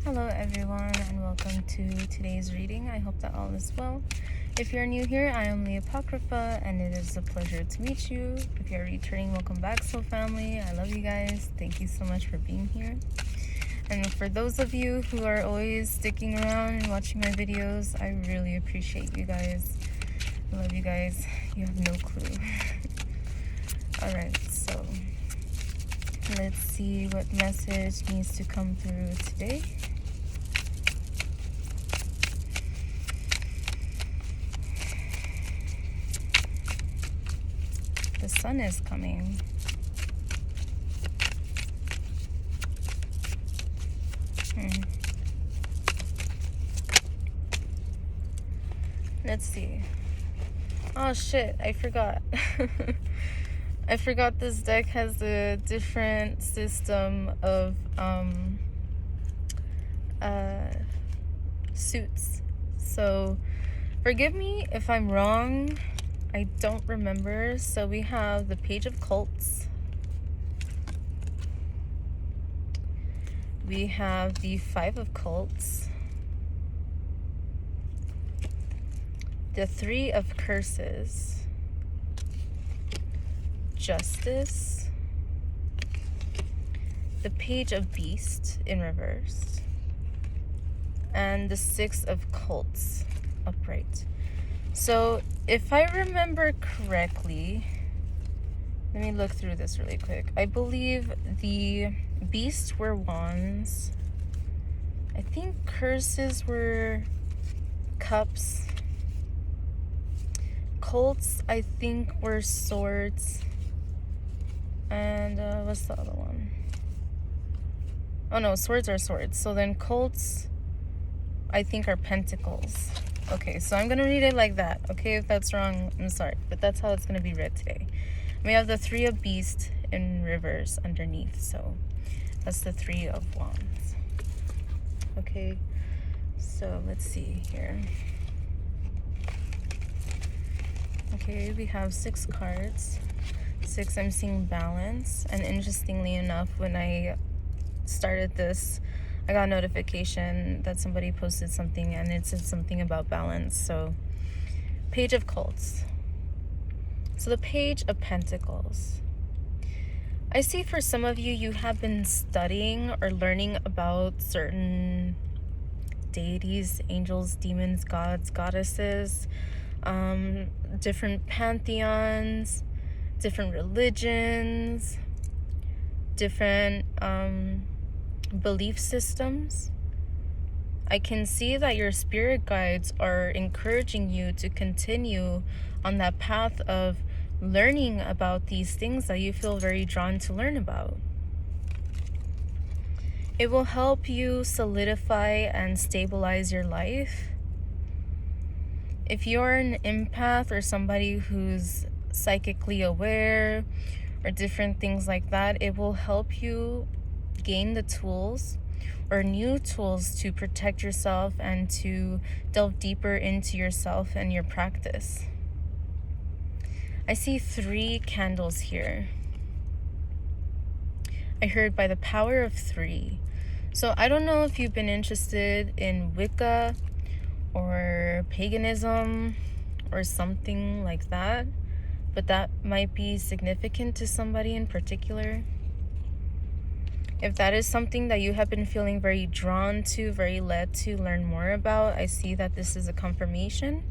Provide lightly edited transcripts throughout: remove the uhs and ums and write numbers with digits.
Hello everyone and welcome to today's reading. I hope that all is well. If you're new here, I am LeeApocrypha and it is a pleasure to meet you. If you're returning, welcome back, soul family. I love you guys. Thank you so much for being here. And for those of you who are always sticking around and watching my videos, I really appreciate you guys. I love you guys. You have no clue. Alright, so let's see what message needs to come through today. The sun is coming. Let's see. Oh shit, I forgot. I forgot this deck has a different system of suits. So forgive me if I'm wrong. I don't remember. So we have the Page of Cups. We have the Five of Cups. The Three of Curses. Justice. The Page of Beast in reverse. And the Six of Cups upright. So if I remember correctly, let me look through this really quick. I believe the beasts were wands. I think curses were cups. Cults, I think, were swords. And what's the other one? Oh no, swords are swords. So then cults, I think, are pentacles. Okay, so I'm going to read it like that. Okay, if that's wrong, I'm sorry. But that's how it's going to be read today. We have the Three of Beasts in reverse underneath. So that's the Three of Wands. Okay, so let's see here. Okay, we have 6 cards. 6, I'm seeing balance. And interestingly enough, when I started this, I got a notification that somebody posted something and it said something about balance. So, Page of Cups. So the Page of Pentacles. I see for some of you, you have been studying or learning about certain deities, angels, demons, gods, goddesses, different pantheons, different religions, different belief systems. I can see that your spirit guides are encouraging you to continue on that path of learning about these things that you feel very drawn to learn about. It will help you solidify and stabilize your life. If you're an empath or somebody who's psychically aware or different things like that, it will help you gain the tools or new tools to protect yourself and to delve deeper into yourself and your practice. I see 3 candles here. I heard by the power of 3. So I don't know if you've been interested in Wicca or paganism or something like that, but that might be significant to somebody in particular. If that is something that you have been feeling very drawn to, very led to learn more about, I see that this is a confirmation.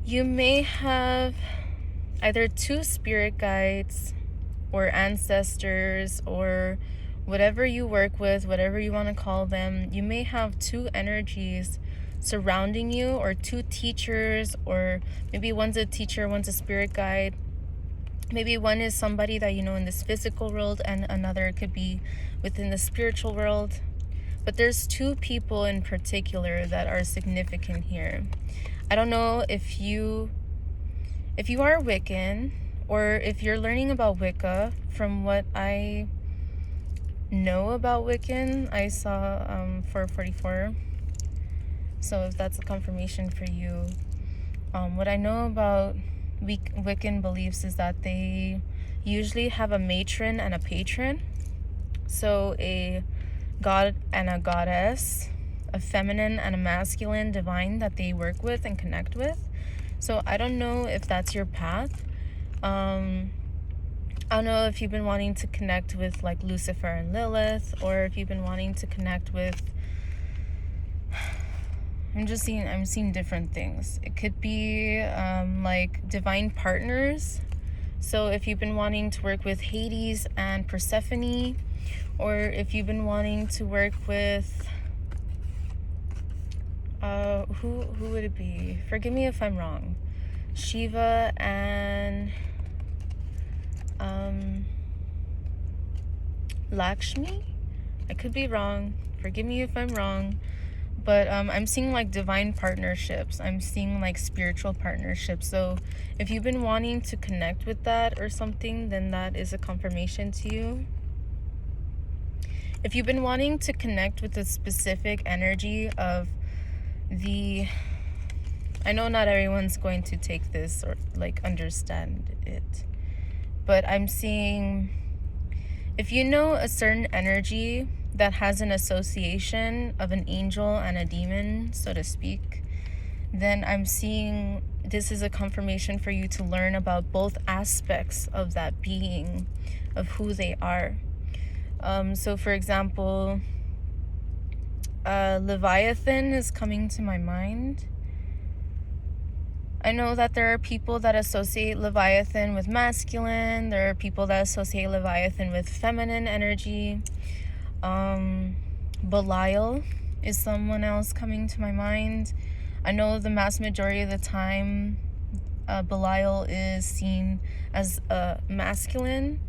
You may have either 2 spirit guides or ancestors or whatever you work with, whatever you want to call them. You may have 2 energies surrounding you, or 2 teachers, or maybe one's a teacher, one's a spirit guide. Maybe one is somebody that you know in this physical world and another could be within the spiritual world. But there's 2 people in particular that are significant here. I don't know if you are Wiccan or if you're learning about Wicca. From what I know about Wiccan, I saw 444. So if that's a confirmation for you, what I know about Wiccan beliefs is that they usually have a matron and a patron. So a god and a goddess, a feminine and a masculine divine that they work with and connect with. So I don't know if that's your path. I don't know if you've been wanting to connect with like Lucifer and Lilith, or if you've been wanting to connect with, I'm seeing different things. It could be like divine partners. So if you've been wanting to work with Hades and Persephone, or if you've been wanting to work with who would it be? Forgive me if I'm wrong. Shiva and Lakshmi? I could be wrong. Forgive me if I'm wrong. But I'm seeing like divine partnerships. I'm seeing like spiritual partnerships. So if you've been wanting to connect with that or something, then that is a confirmation to you. If you've been wanting to connect with a specific energy of the, I know not everyone's going to take this or like understand it, but I'm seeing, if you know a certain energy that has an association of an angel and a demon, so to speak, then I'm seeing this is a confirmation for you to learn about both aspects of that being, of who they are. So for example, Leviathan is coming to my mind. I know that there are people that associate Leviathan with masculine. There are people that associate Leviathan with feminine energy. Belial is someone else coming to my mind. I know the mass majority of the time, Belial is seen as masculine,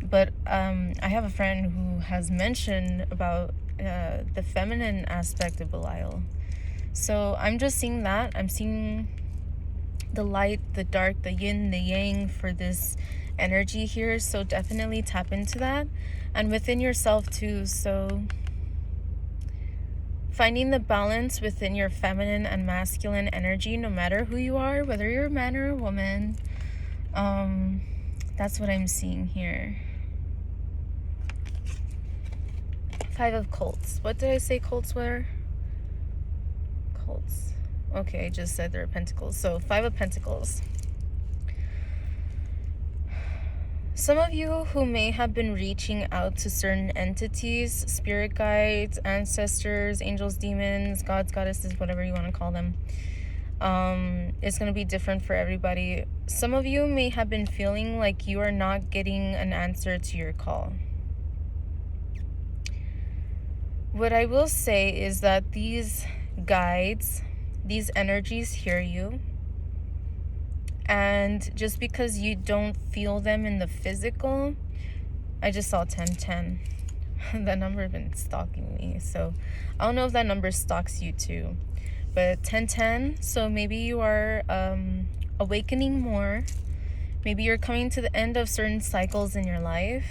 but I have a friend who has mentioned about the feminine aspect of Belial. So I'm just seeing that. I'm seeing the light, the dark, the yin, the yang for this energy here. So definitely tap into that, and within yourself too. So finding the balance within your feminine and masculine energy, no matter who you are, whether you're a man or a woman. That's what I'm seeing here. 5 of Colts. What did I say Colts were? Colts. Okay, I just said they're Pentacles. So 5 of Pentacles. Some of you who may have been reaching out to certain entities, spirit guides, ancestors, angels, demons, gods, goddesses, whatever you want to call them, it's going to be different for everybody. Some of you may have been feeling like you are not getting an answer to your call. What I will say is that these guides, these energies hear you. And just because you don't feel them in the physical, I just saw 1010. That number has been stalking me. So I don't know if that number stalks you too. But 1010, so maybe you are awakening more. Maybe you're coming to the end of certain cycles in your life.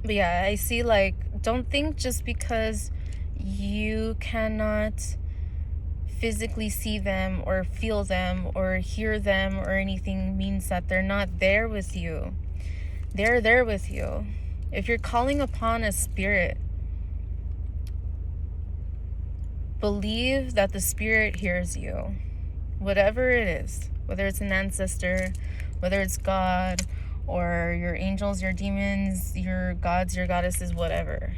But yeah, I see, like, don't think just because you cannot physically see them or feel them or hear them or anything means that they're not there with you. They're there with you. If you're calling upon a spirit, believe that the spirit hears you. Whatever it is, whether it's an ancestor, whether it's God, or your angels, your demons, your gods, your goddesses, whatever.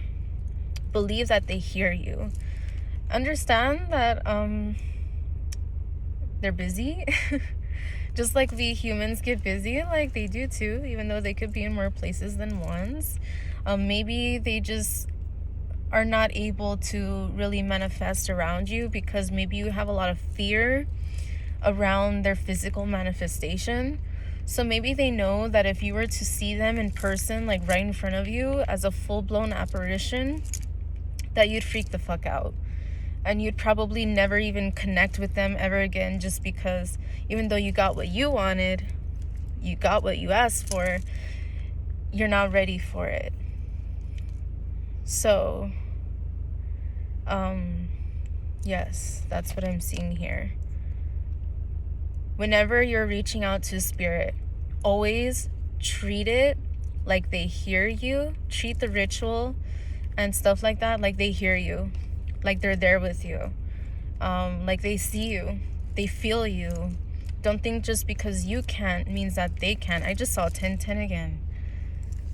Believe that they hear you. Understand that they're busy. Just like we humans get busy, like they do too, even though they could be in more places than once. Maybe they just are not able to really manifest around you because maybe you have a lot of fear around their physical manifestation. So maybe they know that if you were to see them in person, like right in front of you as a full-blown apparition, that you'd freak the fuck out. And you'd probably never even connect with them ever again, just because even though you got what you wanted, you got what you asked for, you're not ready for it. So, yes, that's what I'm seeing here. Whenever you're reaching out to spirit, always treat it like they hear you. Treat the ritual and stuff like that like they hear you, like they're there with you, like they see you, they feel you. Don't think just because you can't means that they can. I just saw 1010 again.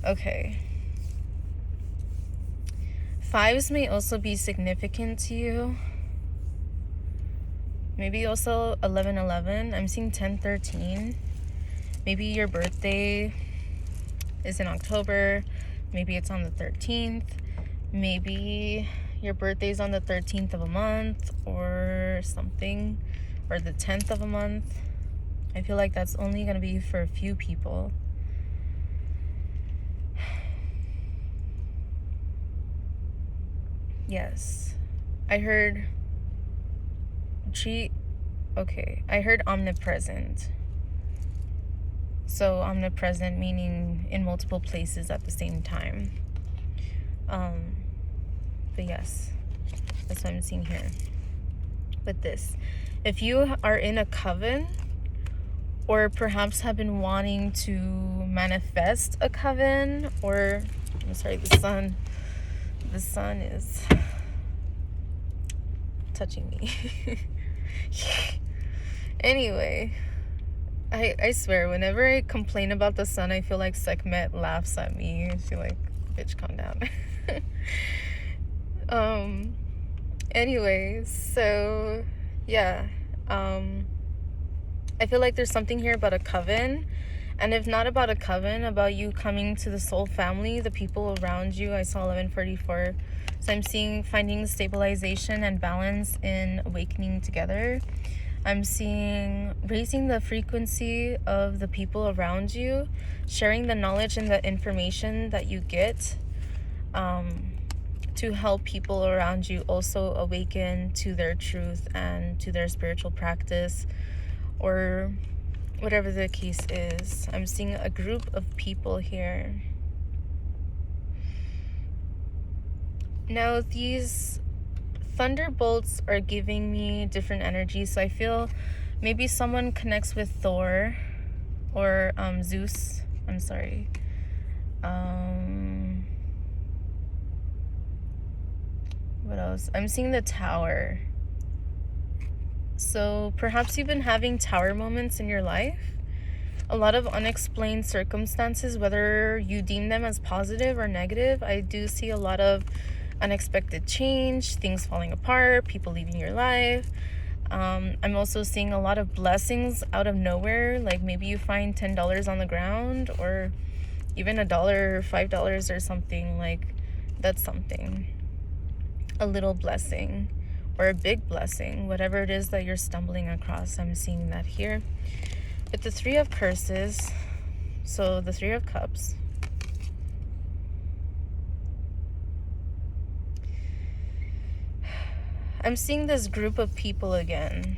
Okay. Fives may also be significant to you. Maybe also 1111. I'm seeing 1013. Maybe your birthday is in October. Maybe it's on the 13th. Maybe your birthday is on the 13th of a month or something, or the 10th of a month. I feel like that's only going to be for a few people. Yes. I heard I heard omnipresent. So omnipresent meaning in multiple places at the same time. But yes, that's what I'm seeing here. With this, if you are in a coven, or perhaps have been wanting to manifest a coven, or I'm sorry, the sun is touching me. Anyway, I swear, whenever I complain about the sun, I feel like Sekhmet laughs at me. She's like, bitch, calm down. Anyway, so yeah, I feel like there's something here about a coven, and if not about a coven, about you coming to the soul family, the people around you. I saw 1144, so I'm seeing finding stabilization and balance in awakening together. I'm seeing raising the frequency of the people around you, sharing the knowledge and the information that you get, to help people around you also awaken to their truth and to their spiritual practice, or whatever the case is. I'm seeing a group of people here. Now, these thunderbolts are giving me different energies. So I feel maybe someone connects with Thor or Zeus. I'm sorry. What else? I'm seeing the tower. So perhaps you've been having tower moments in your life. A lot of unexplained circumstances, whether you deem them as positive or negative. I do see a lot of unexpected change, things falling apart, people leaving your life. I'm also seeing a lot of blessings out of nowhere. Like maybe you find $10 on the ground, or even $1 or $5 or something. Like that's something. A little blessing or a big blessing, whatever it is that you're stumbling across. I'm seeing that here. But the Three of Curses, so the Three of Cups. I'm seeing this group of people again.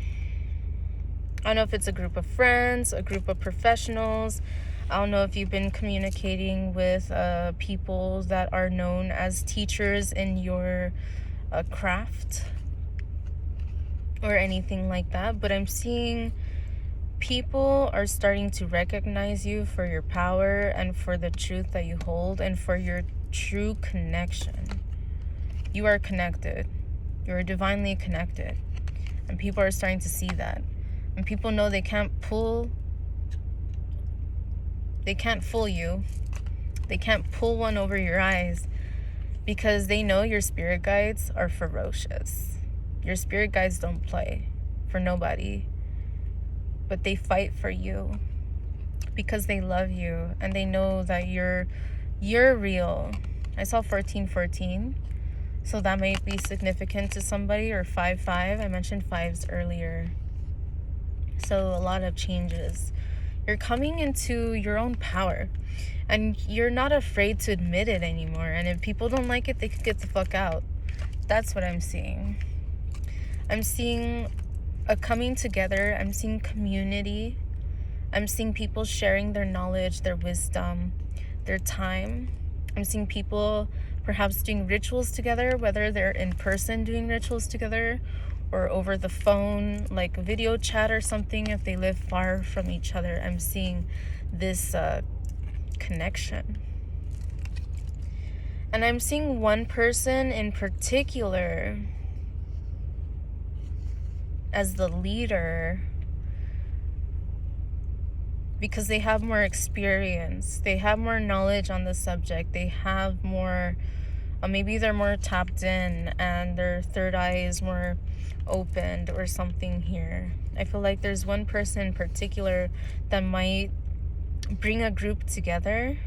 I don't know if it's a group of friends, a group of professionals. I don't know if you've been communicating with people that are known as teachers in your craft or anything like that. But I'm seeing people are starting to recognize you for your power and for the truth that you hold and for your true connection. You are connected. You're divinely connected. And people are starting to see that. And people know they can't fool you. They can't pull one over your eyes, because they know your spirit guides are ferocious. Your spirit guides don't play for nobody, but they fight for you because they love you and they know that you're real. I saw 1414, so that might be significant to somebody, or 55. I mentioned fives earlier. So a lot of changes. You're coming into your own power, and you're not afraid to admit it anymore. And if people don't like it, they could get the fuck out. That's what I'm seeing. I'm seeing a coming together. I'm seeing community. I'm seeing people sharing their knowledge, their wisdom, their time. I'm seeing people perhaps doing rituals together, whether they're in person doing rituals together or over the phone, like video chat or something, if they live far from each other. I'm seeing this connection. And I'm seeing one person in particular as the leader because they have more experience. They have more knowledge on the subject. They have more, maybe they're more tapped in and their third eye is more opened or something here. I feel like there's one person in particular that might bring a group together.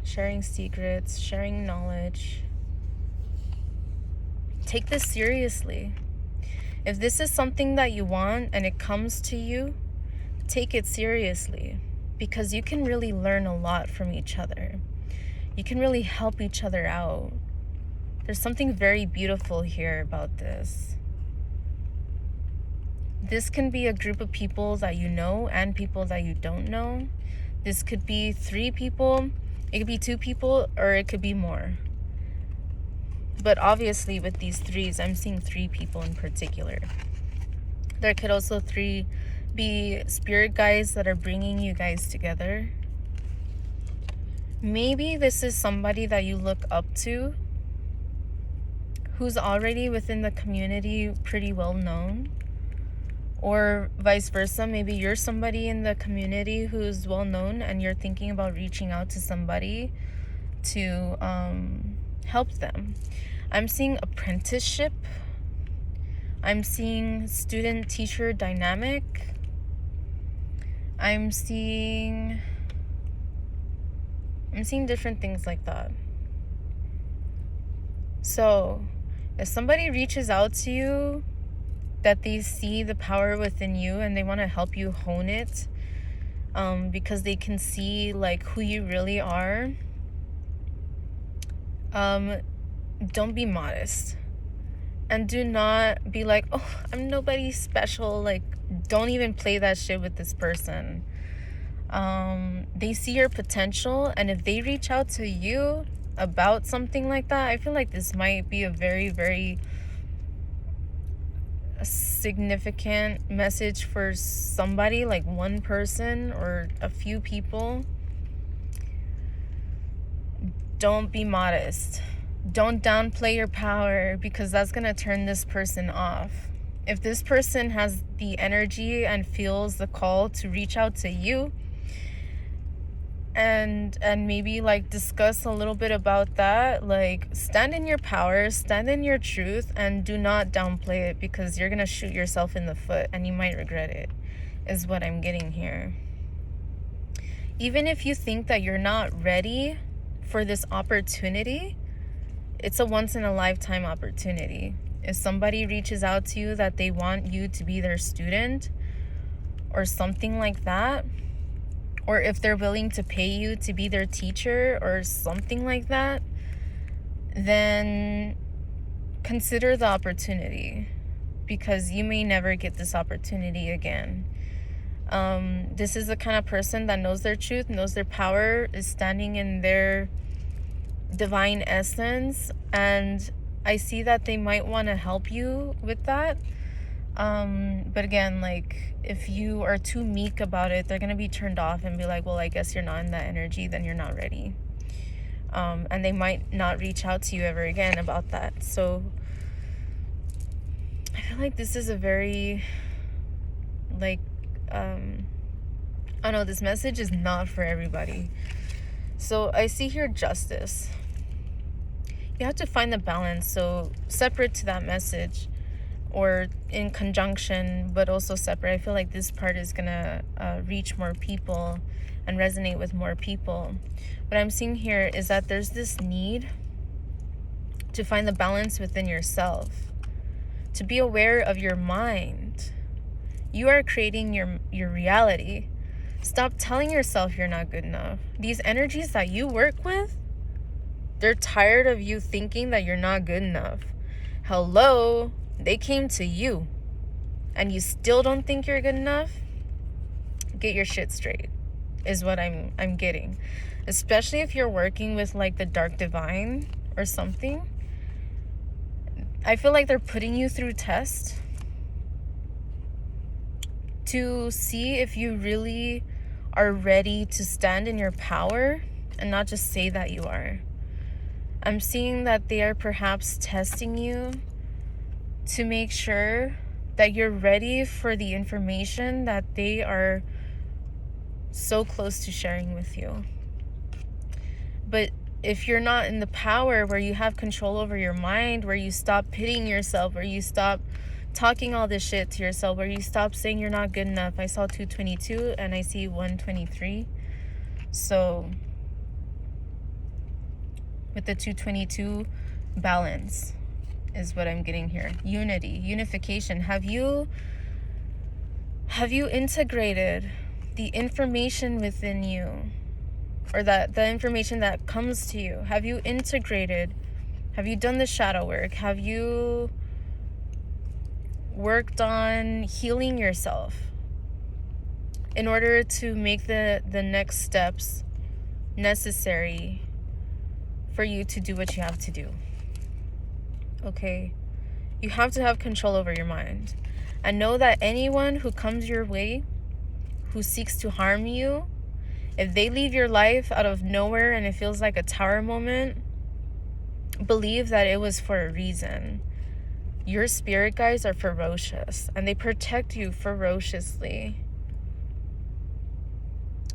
Sharing secrets, sharing knowledge. Take this seriously. If this is something that you want and it comes to you, take it seriously because you can really learn a lot from each other. You can really help each other out. There's something very beautiful here about this. This can be a group of people that you know and people that you don't know. This could be 3 people, it could be 2 people, or it could be more. But obviously with these 3s, I'm seeing 3 people in particular. There could also be spirit guides that are bringing you guys together. Maybe this is somebody that you look up to who's already within the community pretty well known. Or vice versa, maybe you're somebody in the community who's well known and you're thinking about reaching out to somebody to help them. I'm seeing apprenticeship. I'm seeing student-teacher dynamic. I'm seeing different things like that. So if somebody reaches out to you that they see the power within you and they want to help you hone it, because they can see like who you really are, don't be modest. And do not be like, oh, I'm nobody special. Like, don't even play that shit with this person. They see your potential, and if they reach out to you about something like that, I feel like this might be a very, very significant message for somebody, like one person or a few people. Don't be modest. Don't downplay your power because that's going to turn this person off. If this person has the energy and feels the call to reach out to you and maybe like discuss a little bit about that, like stand in your power, stand in your truth, and do not downplay it because you're going to shoot yourself in the foot and you might regret it, is what I'm getting here. Even if you think that you're not ready for this opportunity, it's a once in a lifetime opportunity. If somebody reaches out to you that they want you to be their student or something like that, or if they're willing to pay you to be their teacher or something like that, then consider the opportunity because you may never get this opportunity again. This is the kind of person that knows their truth, knows their power, is standing in their divine essence, and I see that they might want to help you with that. But again, like if you are too meek about it, they're gonna be turned off and be like, well, I guess you're not in that energy, then you're not ready. And they might not reach out to you ever again about that. So I feel like this is a very like I know this message is not for everybody. So I see here justice. You have to find the balance. So separate to that message or in conjunction, but also separate. I feel like this part is going to reach more people and resonate with more people. What I'm seeing here is that there's this need to find the balance within yourself, to be aware of your mind. You are creating your reality. Stop telling yourself you're not good enough. These energies that you work with, they're tired of you thinking that you're not good enough. Hello, they came to you and you still don't think you're good enough? Get your shit straight is what I'm getting. Especially if you're working with like the dark divine or something. I feel like they're putting you through tests to see if you really are ready to stand in your power and not just say that you are. I'm seeing that they are perhaps testing you to make sure that you're ready for the information that they are so close to sharing with you. But if you're not in the power where you have control over your mind, where you stop pitying yourself, where you stop talking all this shit to yourself, where you stop saying you're not good enough. I saw 222 and I see 123. So with the 222, balance is what I'm getting here. Unity, unification. Have you integrated the information within you, or that the information that comes to you? Have you integrated? Have you done the shadow work? Have you worked on healing yourself in order to make the next steps necessary for you to do what you have to do? Okay? You have to have control over your mind. And know that anyone who comes your way, who seeks to harm you, if they leave your life out of nowhere and it feels like a tower moment, believe that it was for a reason. Your spirit guides are ferocious and they protect you ferociously.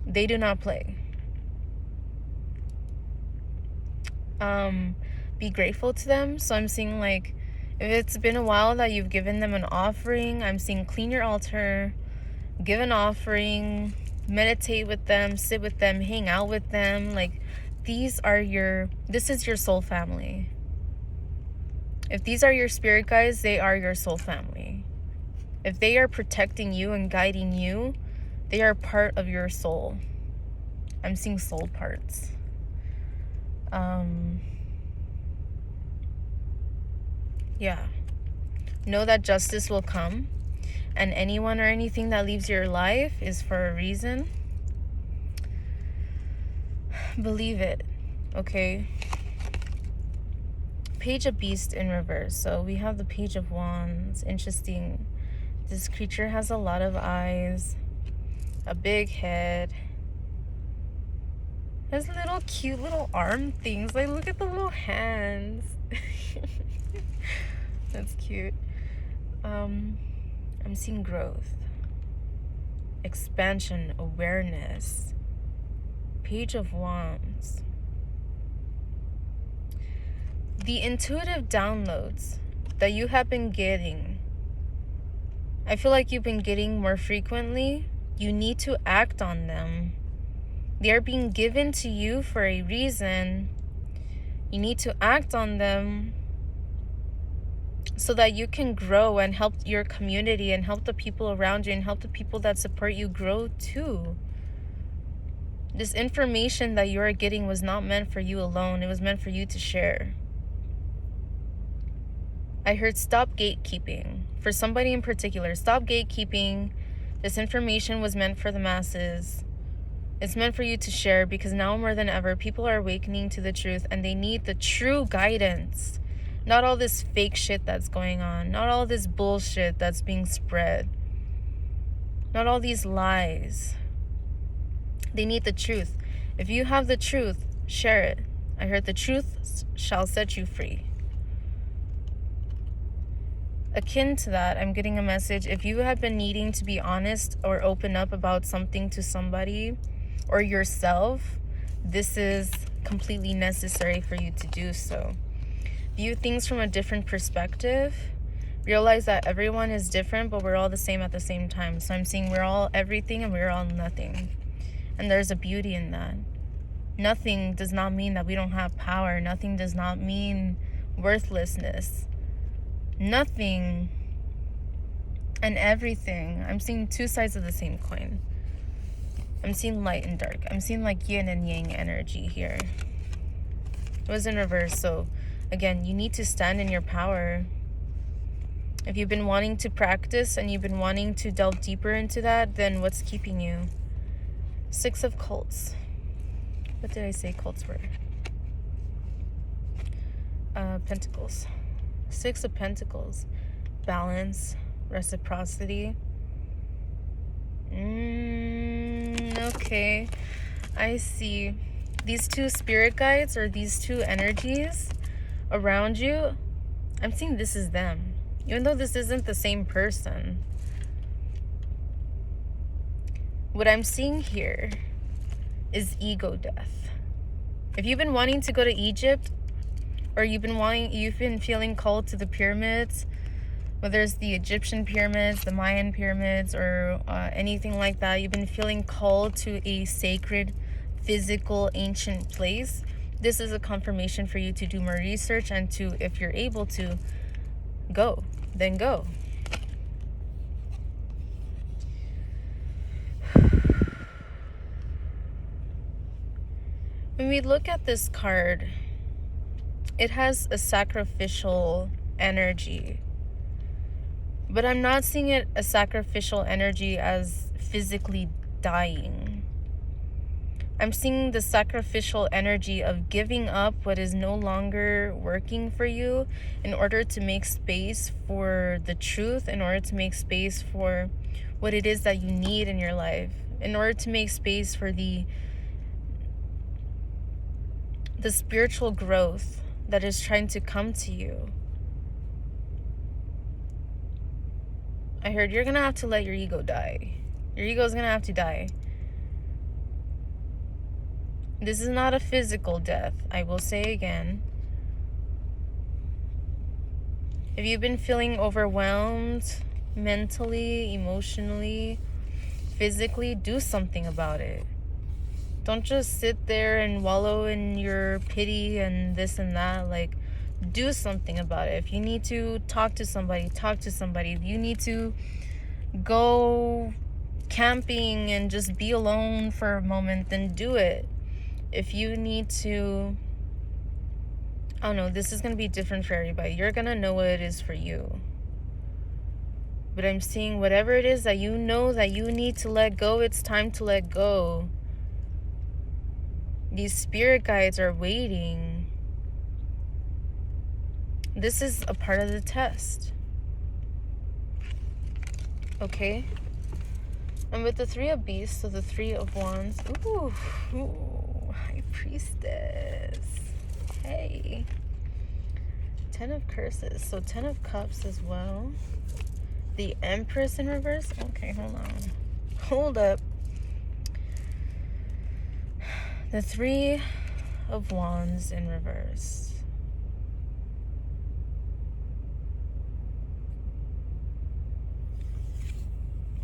They do not play. Be grateful to them. So I'm seeing, like, if it's been a while that you've given them an offering, I'm seeing clean your altar, give an offering, meditate with them, sit with them, hang out with them. Like, this is your soul family. If these are your spirit guides, they are your soul family. If they are protecting you and guiding you, they are part of your soul. I'm seeing soul parts. Yeah. Know that justice will come, and anyone or anything that leaves your life is for a reason. Believe it, okay? Page of Beast in reverse. So we have the Page of Wands. Interesting. This creature has a lot of eyes, a big head. There's little cute little arm things. Like, look at the little hands. That's cute. I'm seeing growth, expansion, awareness. Page of Wands. The intuitive downloads that you have been getting, I feel like you've been getting more frequently. You need to act on them. They are being given to you for a reason. You need to act on them so that you can grow and help your community and help the people around you and help the people that support you grow too. This information that you are getting was not meant for you alone. It was meant for you to share. I heard stop gatekeeping. For somebody in particular, stop gatekeeping. This information was meant for the masses. It's meant for you to share, because now more than ever, people are awakening to the truth and they need the true guidance. Not all this fake shit that's going on. Not all this bullshit that's being spread. Not all these lies. They need the truth. If you have the truth, share it. I heard the truth shall set you free. Akin to that, I'm getting a message. If you have been needing to be honest or open up about something to somebody or yourself, this is completely necessary for you to do so. View things from a different perspective. Realize that everyone is different, but we're all the same at the same time. So I'm seeing we're all everything and we're all nothing. And there's a beauty in that. Nothing does not mean that we don't have power. Nothing does not mean worthlessness. Nothing and everything. I'm seeing two sides of the same coin. I'm seeing light and dark. I'm seeing like yin and yang energy here. It was in reverse, so again, you need to stand in your power. If you've been wanting to practice and you've been wanting to delve deeper into that, then what's keeping you? Six of Cups. What did I say cults were? Pentacles. Six of Pentacles. Balance. Reciprocity. No. Okay, I see. These two spirit guides or these two energies around you, I'm seeing this is them. Even though this isn't the same person. What I'm seeing here is ego death. If you've been wanting to go to Egypt, or you've been feeling called to the pyramids, whether it's the Egyptian pyramids, the Mayan pyramids, or anything like that, you've been feeling called to a sacred, physical, ancient place, this is a confirmation for you to do more research and to, if you're able to, go. Then go. When we look at this card, it has a sacrificial energy. But I'm not seeing it a sacrificial energy as physically dying. I'm seeing the sacrificial energy of giving up what is no longer working for you in order to make space for the truth, in order to make space for what it is that you need in your life, in order to make space for the spiritual growth that is trying to come to you. I heard you're gonna have to let your ego die. Your ego is gonna have to die. This is not a physical death, I will say again. If you've been feeling overwhelmed mentally, emotionally, physically, do something about it. Don't just sit there and wallow in your pity and this and that. Like, do something about it. If you need to talk to somebody, talk to somebody. If you need to go camping and just be alone for a moment, then do it. If you need to, I don't know, this is going to be different for everybody. You're going to know what it is for you. But I'm seeing whatever it is that you know that you need to let go, it's time to let go. These spirit guides are waiting. This is a part of the test. Okay? And with the Three of Beasts, so the Three of Wands. Ooh, High Priestess. Hey. 10 of Curses. So 10 of Cups as well. The Empress in reverse. Okay, hold on. Hold up. The Three of Wands in reverse.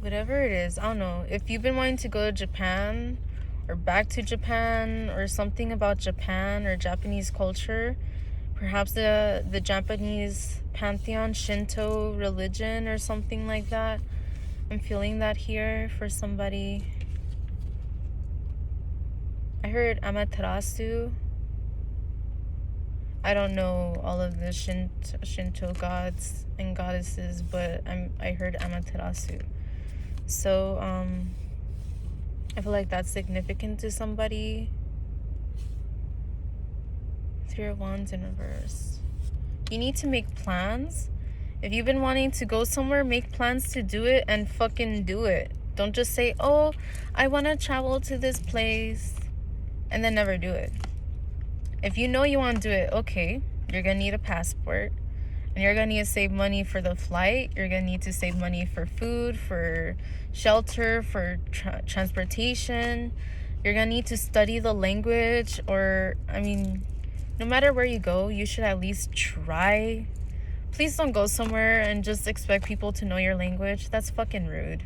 Whatever it is, I don't know. If you've been wanting to go to Japan or back to Japan or something about Japan or Japanese culture, perhaps the Japanese pantheon, Shinto religion or something like that. I'm feeling that here for somebody. I heard Amaterasu. I don't know all of the Shinto gods and goddesses, but I heard Amaterasu. So, I feel like that's significant to somebody. Three of Wands in reverse. You need to make plans. If you've been wanting to go somewhere, make plans to do it and fucking do it. Don't just say, oh, I want to travel to this place, and then never do it. If you know you want to do it, okay, you're going to need a passport. And you're going to need to save money for the flight. You're going to need to save money for food, for shelter, for transportation. You're going to need to study the language. Or, I mean, no matter where you go, you should at least try. Please don't go somewhere and just expect people to know your language. That's fucking rude.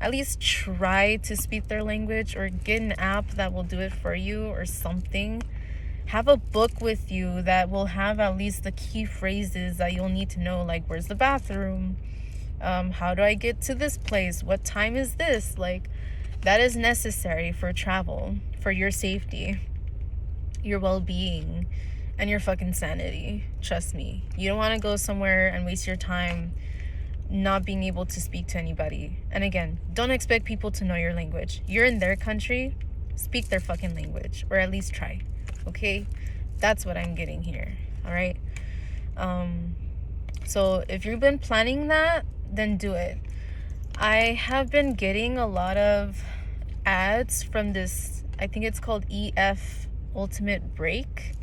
At least try to speak their language, or get an app that will do it for you or something. Have a book with you that will have at least the key phrases that you'll need to know, like where's the bathroom, how do I get to this place, what time is this. Like, that is necessary for travel, for your safety, your well-being, and your fucking sanity. Trust me, you don't want to go somewhere and waste your time not being able to speak to anybody. And again, don't expect people to know your language. You're in their country, speak their fucking language, or at least try. Okay, that's what I'm getting here. All right. So if you've been planning that, then do it. I have been getting a lot of ads from this, I think it's called EF Ultimate Break.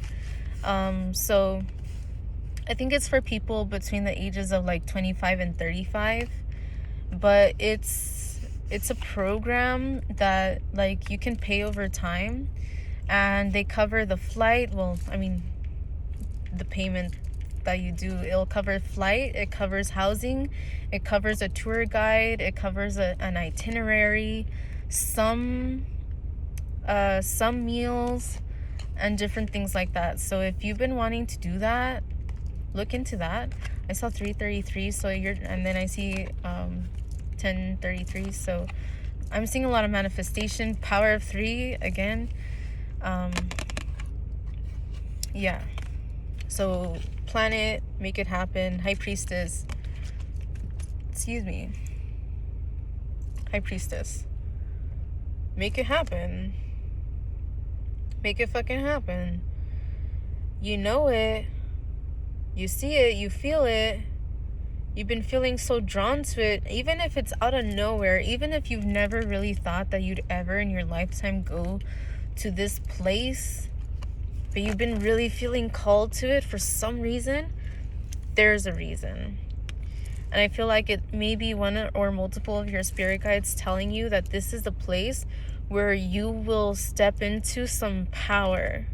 So I think it's for people between the ages of like 25 and 35, but it's a program that like you can pay over time, and they cover the flight. Well, I mean, the payment that you do, it'll cover flight, it covers housing, it covers a tour guide, it covers an itinerary, some meals, and different things like that. So if you've been wanting to do that, look into that. I saw 333, so and then I see 1033, so I'm seeing a lot of manifestation. Power of 3 again. Yeah, so plan it, make it happen. High Priestess, High Priestess, make it happen. Make it fucking happen. You know it. You see it, you feel it. You've been feeling so drawn to it, even if it's out of nowhere, even if you've never really thought that you'd ever in your lifetime go to this place, but you've been really feeling called to it for some reason. There's a reason. And I feel like it may be one or multiple of your spirit guides telling you that this is the place where you will step into some power.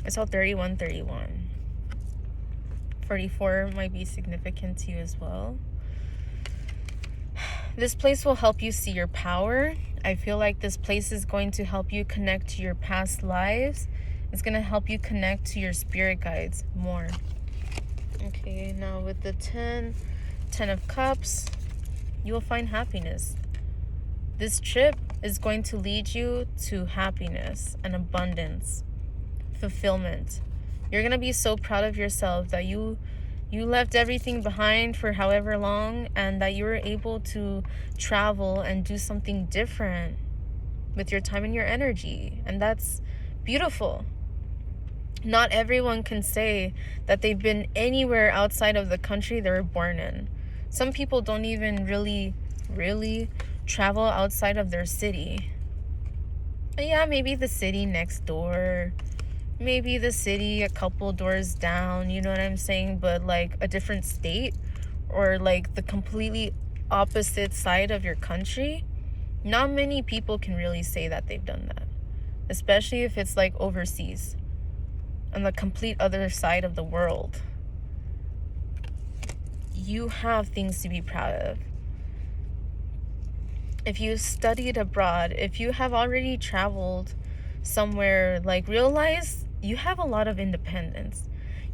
I saw 3131. 44 might be significant to you as well. This place will help you see your power. I feel like this place is going to help you connect to your past lives. It's going to help you connect to your spirit guides more. Okay, now with the 10 of Cups, you will find happiness. This trip is going to lead you to happiness and abundance, fulfillment. You're going to be so proud of yourself that you left everything behind for however long, and that you were able to travel and do something different with your time and your energy. And that's beautiful. Not everyone can say that they've been anywhere outside of the country they were born in. Some people don't even really travel outside of their city. But yeah, maybe the city next door, maybe the city a couple doors down, you know what I'm saying? But like a different state, or like the completely opposite side of your country, not many people can really say that they've done that, especially if it's like overseas on the complete other side of the world. You have things to be proud of. If you studied abroad, if you have already traveled somewhere, like, realize you have a lot of independence.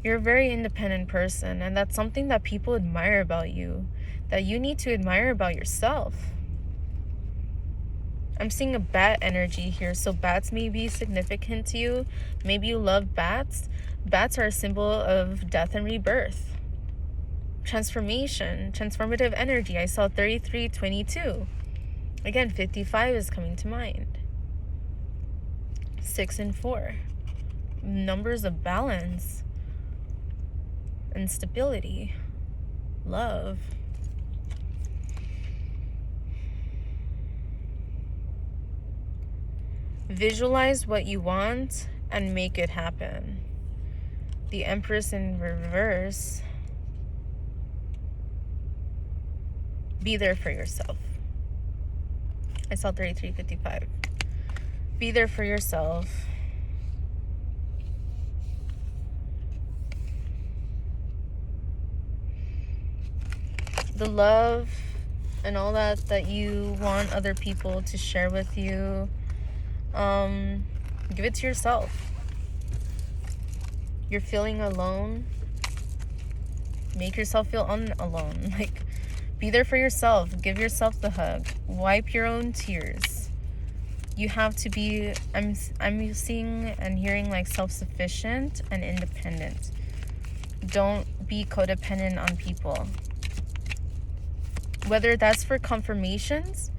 You're a very independent person, and that's something that people admire about you, that you need to admire about yourself. I'm seeing a bat energy here, so bats may be significant to you. Maybe you love bats. Bats are a symbol of death and rebirth, transformation, transformative energy. I saw 3322. Again, 55 is coming to mind. 6 and 4. Numbers of balance and stability. Love. Visualize what you want and make it happen. The Empress in reverse. Be there for yourself. I saw 3355. Be there for yourself. The love and all that you want other people to share with you, give it to yourself. You're feeling alone, make yourself feel alone. Like, be there for yourself. Give yourself the hug. Wipe your own tears. You have to be, I'm seeing and hearing like self-sufficient and independent. Don't be codependent on people. Whether that's for confirmations.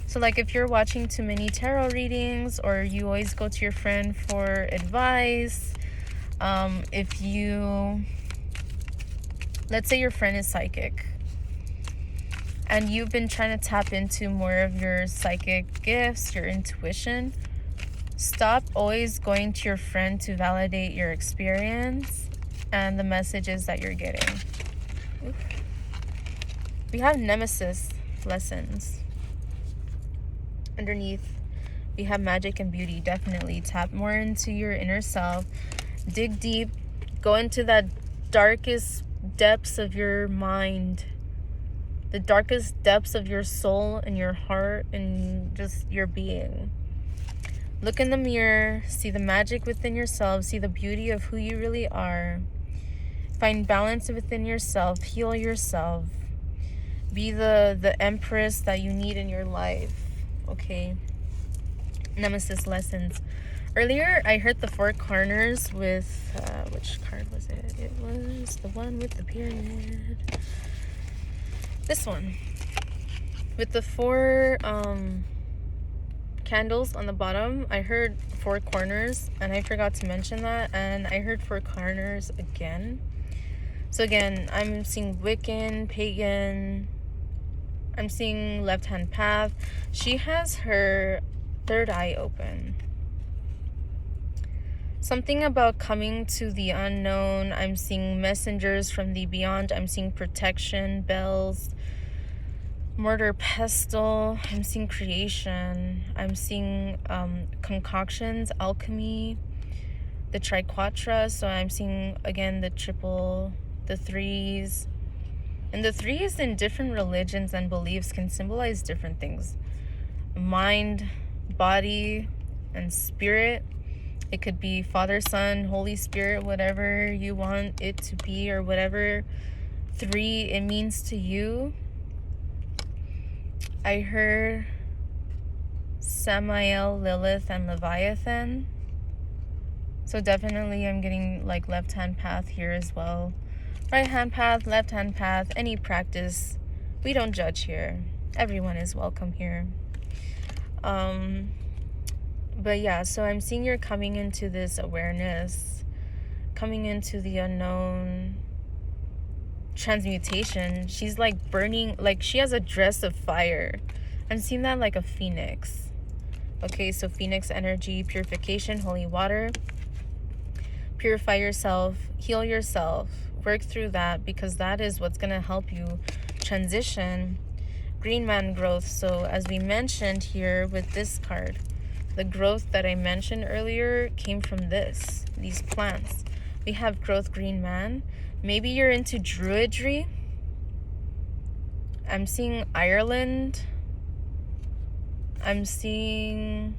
So like if you're watching too many tarot readings, or you always go to your friend for advice. If you, let's say your friend is psychic, and you've been trying to tap into more of your psychic gifts, your intuition, stop always going to your friend to validate your experience and the messages that you're getting. Oof. We have nemesis lessons. Underneath, we have magic and beauty. Definitely tap more into your inner self. Dig deep. Go into that darkest depths of your mind, the darkest depths of your soul and your heart and just your being. Look in the mirror, see the magic within yourself, see the beauty of who you really are. Find balance within yourself, heal yourself. Be the empress that you need in your life, okay? Nemesis lessons. Earlier, I heard the four corners with, which card was it? It was the one with the pyramid. This one. With the four candles on the bottom, I heard four corners, and I forgot to mention that, and I heard four corners again. So again, I'm seeing Wiccan, Pagan, I'm seeing left-hand path. She has her third eye open. Something about coming to the unknown. I'm seeing messengers from the beyond. I'm seeing protection, bells, mortar pestle. I'm seeing creation. I'm seeing concoctions, alchemy, the triquetra. So I'm seeing again the triple, the threes. And the threes in different religions and beliefs can symbolize different things. Mind, body, and spirit. It could be Father, Son, Holy Spirit, whatever you want it to be, or whatever three it means to you. I heard Samael, Lilith, and Leviathan. So definitely I'm getting like left-hand path here as well. Right-hand path, left-hand path, any practice. We don't judge here. Everyone is welcome here. But yeah, so I'm seeing you're coming into this awareness, coming into the unknown, transmutation. She's like burning, like she has a dress of fire. I'm seeing that like a phoenix. Okay, so phoenix energy, purification, holy water. Purify yourself, heal yourself, work through that, because that is what's going to help you transition. Green man growth. So as we mentioned here with this card, the growth that I mentioned earlier came from these plants. We have growth, green man. Maybe you're into druidry. I'm seeing Ireland. I'm seeing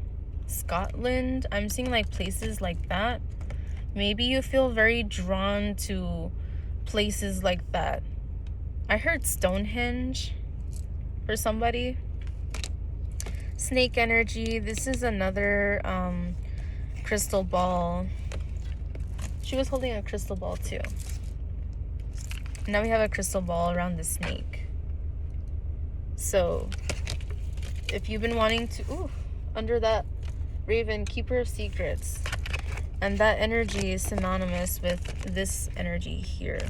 Scotland. I'm seeing like places like that. Maybe you feel very drawn to places like that. I heard Stonehenge for somebody. Snake energy. This is another crystal ball. She was holding a crystal ball too. Now we have a crystal ball around the snake. So if you've been wanting to, under that raven, keeper of secrets, and that energy is synonymous with this energy here.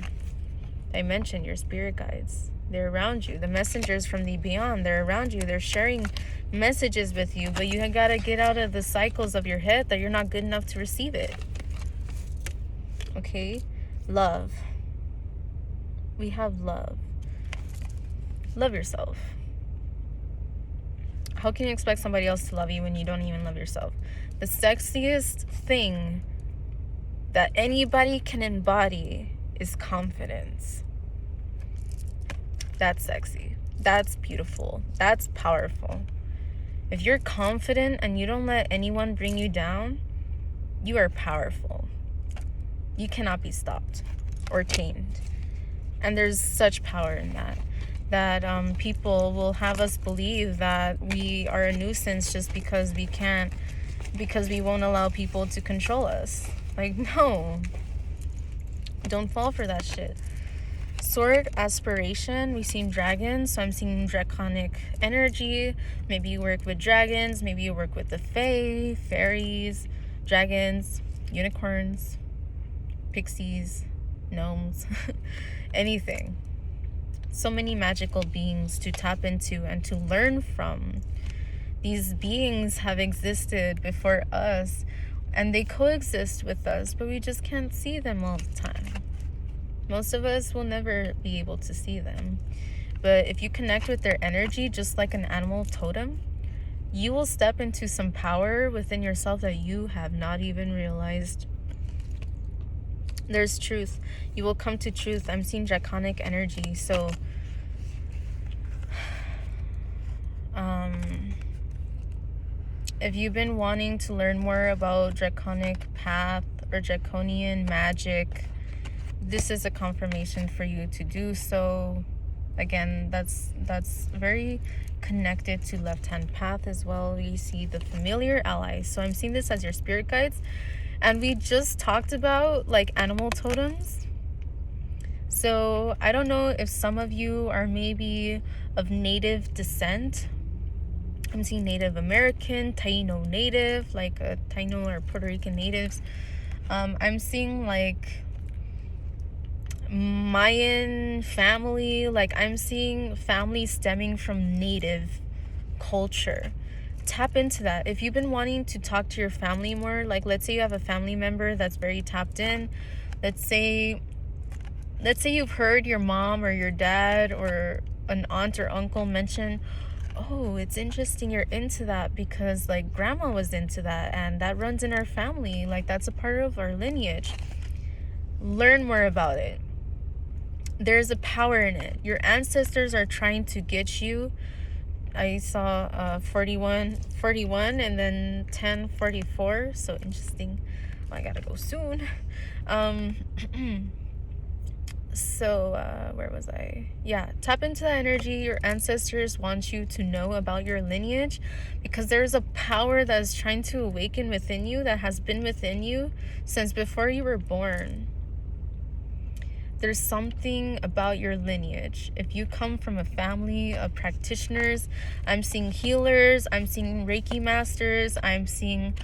I mentioned your spirit guides. They're around you. The messengers from the beyond, they're around you. They're sharing messages with you, but you got to get out of the cycles of your head that you're not good enough to receive it. Okay? Love. We have love. Love yourself. How can you expect somebody else to love you when you don't even love yourself? The sexiest thing that anybody can embody is confidence. That's sexy. That's beautiful. That's powerful. If you're confident and you don't let anyone bring you down, you are powerful. You cannot be stopped or tamed. And there's such power in that. That people will have us believe that we are a nuisance just because we won't allow people to control us. Like, no. Don't fall for that shit. Sword, aspiration. We've seen dragons, so I'm seeing draconic energy. Maybe you work with dragons. Maybe you work with the fae, fairies, dragons, unicorns, pixies, gnomes, anything. so many magical beings to tap into and to learn from. These beings have existed before us, and they coexist with us, but we just can't see them all the time. Most of us will never be able to see them. But if you connect with their energy, just like an animal totem, you will step into some power within yourself that you have not even realized. There's truth. You will come to truth. I'm seeing draconic energy. So, if you've been wanting to learn more about draconic path or draconian magic, this is a confirmation for you to do so. Again, that's very connected to left-hand path as well. You see the familiar allies. So I'm seeing this as your spirit guides. And we just talked about like animal totems. So I don't know if some of you are maybe of native descent. I'm seeing Native American, Taino native, like Taino or Puerto Rican natives. I'm seeing like Mayan family, like I'm seeing family stemming from native culture. Tap into that. If you've been wanting to talk to your family more, like let's say you have a family member that's very tapped in. Let's say you've heard your mom or your dad or an aunt or uncle mention, oh, it's interesting you're into that because like grandma was into that and that runs in our family, like that's a part of our lineage. Learn more about it. There's a power in it. Your ancestors are trying to get you. I saw 41 and then 1044, so interesting. I gotta go soon. So where was I? Yeah, tap into that energy. Your ancestors want you to know about your lineage because there's a power that is trying to awaken within you, that has been within you since before you were born. There's something about your lineage. If you come from a family of practitioners, I'm seeing healers, I'm seeing Reiki masters, I'm seeing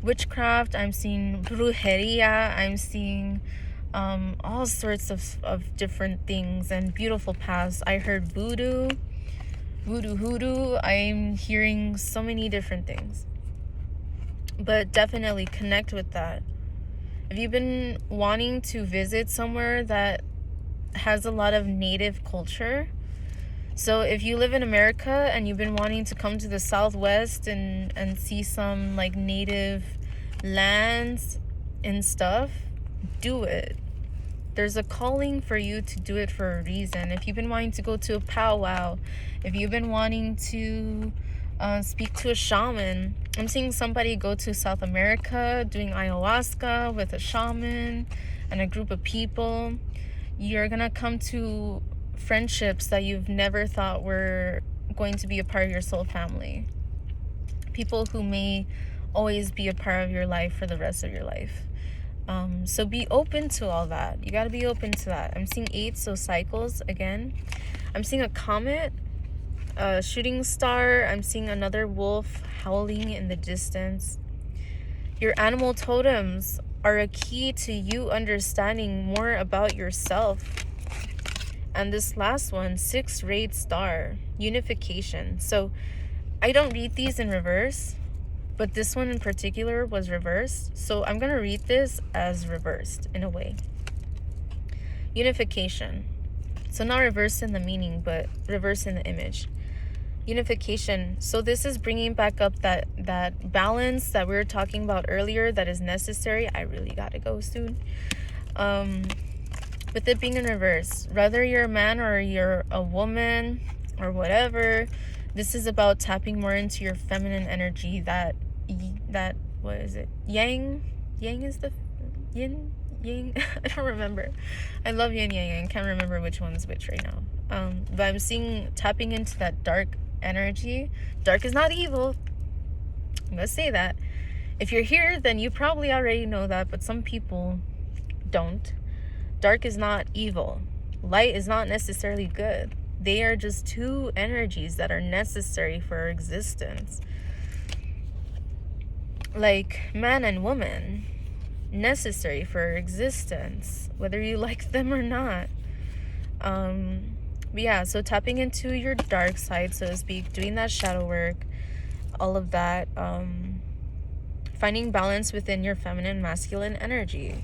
witchcraft, I'm seeing brujeria, I'm seeing all sorts of different things and beautiful paths. I heard voodoo, hoodoo. I'm hearing so many different things. But definitely connect with that. If you've been wanting to visit somewhere that has a lot of native culture, so if you live in America and you've been wanting to come to the Southwest and see some like native lands and stuff, do it. There's a calling for you to do it for a reason. If you've been wanting to go to a powwow, if you've been wanting to speak to a shaman, I'm seeing somebody go to South America doing ayahuasca with a shaman and a group of people. You're gonna come to friendships that you've never thought were going to be a part of your soul family. People who may always be a part of your life for the rest of your life. So be open to all that. You got to be open to that. I'm seeing 8, so cycles again. I'm seeing a comet, a shooting star. I'm seeing another wolf howling in the distance. Your animal totems are a key to you understanding more about yourself. And this last one, 6 rayed star, unification. So I don't read these in reverse, but this one in particular was reversed. So I'm going to read this as reversed in a way. Unification. So not reversed in the meaning, but reversed in the image. Unification. So this is bringing back up that balance that we were talking about earlier that is necessary. I really got to go soon. With it being in reverse, whether you're a man or you're a woman or whatever, this is about tapping more into your feminine energy. That what is it? Yang is the yin, yang. I don't remember. I love yin yang. I can't remember which one's which right now. But I'm seeing tapping into that dark energy. Dark is not evil. I'm gonna say that. If you're here, then you probably already know that, but some people don't. Dark is not evil. Light is not necessarily good. They are just two energies that are necessary for our existence. Like man and woman, necessary for our existence, whether you like them or not. But yeah, so tapping into your dark side, so to speak, doing that shadow work, all of that, finding balance within your feminine, masculine energy.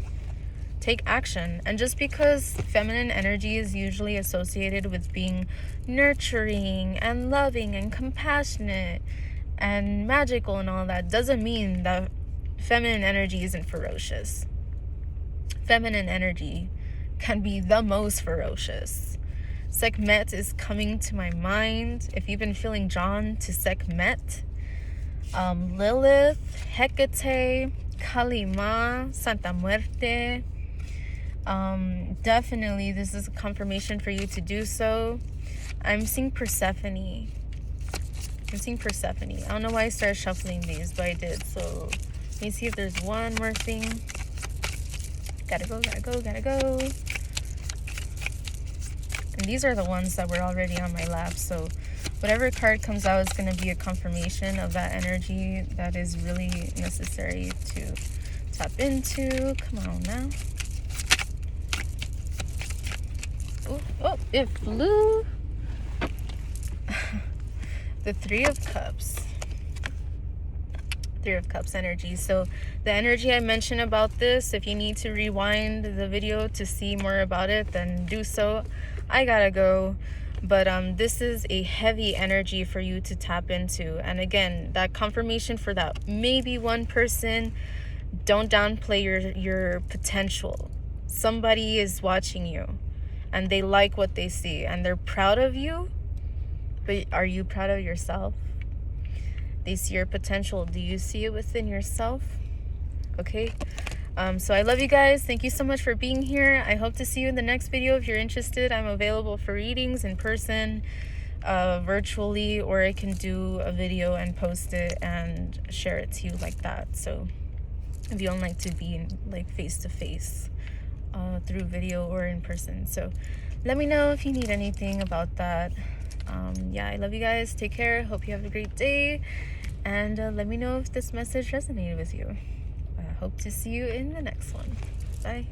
Take action. And just because feminine energy is usually associated with being nurturing and loving and compassionate and magical and all that, doesn't mean that feminine energy isn't ferocious. Feminine energy can be the most ferocious. Sekhmet is coming to my mind. If you've been feeling drawn to Sekhmet, Lilith, Hecate, Kalima, Santa Muerte, definitely this is a confirmation for you to do so. I'm seeing Persephone. I don't know why I started shuffling these, but I did. So let me see if there's one more thing. Gotta go. And these are the ones that were already on my lap. So whatever card comes out is going to be a confirmation of that energy that is really necessary to tap into. Come on now. Oh, it flew. The Three of Cups. Three of Cups energy. So the energy I mentioned about this, if you need to rewind the video to see more about it, then do so. I gotta go. But this is a heavy energy for you to tap into. And again, that confirmation for that maybe one person, don't downplay your potential. Somebody is watching you and they like what they see and they're proud of you. But are you proud of yourself? They see your potential. Do you see it within yourself? Okay. So I love you guys. Thank you so much for being here. I hope to see you in the next video. If you're interested, I'm available for readings in person, virtually, or I can do a video and post it and share it to you like that. So if you don't like to be in, like face to face through video or in person. So let me know if you need anything about that. Yeah, I love you guys. Take care. Hope you have a great day. And let me know if this message resonated with you. Hope to see you in the next one. Bye.